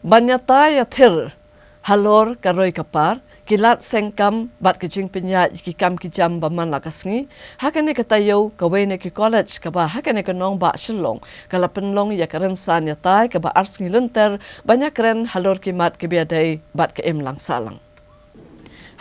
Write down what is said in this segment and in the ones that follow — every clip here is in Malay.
Banyatai iathir, halor karoi kapar, kilat sengkam bat kejing penyat kikam kijam baman lakasngi, hakane katayo kawene ki college kaba hakane kanong ba Shillong, kala penlong ya karen san iatai kaba arsngi lenter, banyak keren halor kimat kebiadai bat ke lang salang.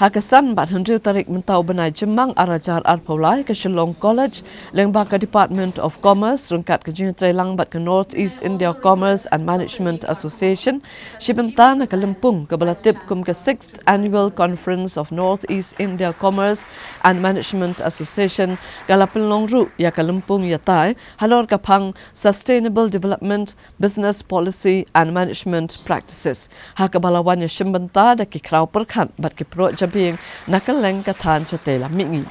Hakasan bat hendu tarik mentau benai jemang arajar arpaulai ke Shillong College lembang ke Department of Commerce rungkat ke jing trelang bat ke North East India Commerce and Management Association shibentan ke lympung ke belatip kum ke 6th Annual Conference of North East India Commerce and Management Association gala penlong ru ya ke lympung iatai halor kapang Sustainable Development Business Policy and Management Practices hakabalawan ya shimbenta da ki khraw pyrkhat bat ki pro being nakaleng kathan chatela mingi.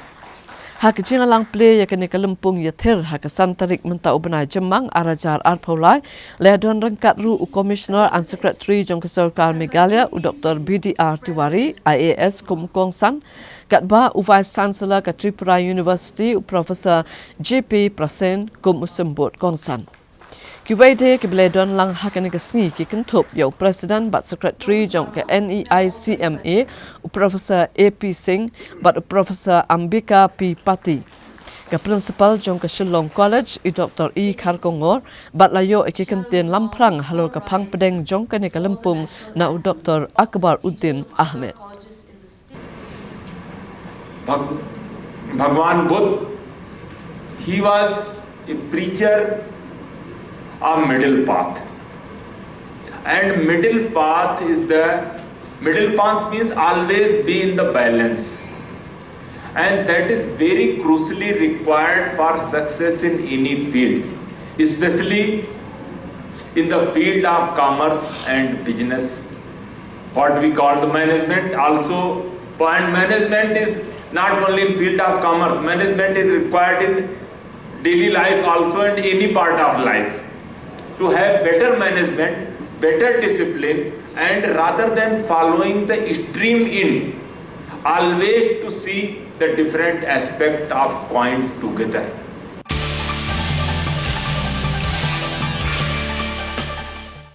Hakijing alang play ya kene kalumpung iathir hakasantarik menta ubnai jemang arajar arpaulai ledon rengkat ru Commissioner and Secretary jong kesorkar Meghalaya Dr. BDR Tiwari IAS kumkongsan katba Vice Chancellor ke Tripura University Professor JP Prasen kum usembut kongsan. Kiwaide ke beledon lang hakane ke sngi ki kentup yo President bat Secretary jong ke NEICMA Professor AP Singh bat Professor Ambika P Pati ke Principal jong ke Shillong College Dr. E Kharkongor bat layo ke kentien lamprang halor ke phang pedeng jong ke ne ke lempung na Dr. Akbar Uddin Ahmed. Bhagwan Buddha, he was a preacher of middle path, and middle path means always be in the balance, and that is very crucially required for success in any field, especially in the field of commerce and business, what we call the management. Also, point management is not only in field of commerce, management is required in daily life also and any part of life. To have better management, better discipline, and rather than following the extreme end, always to see the different aspect of coin together.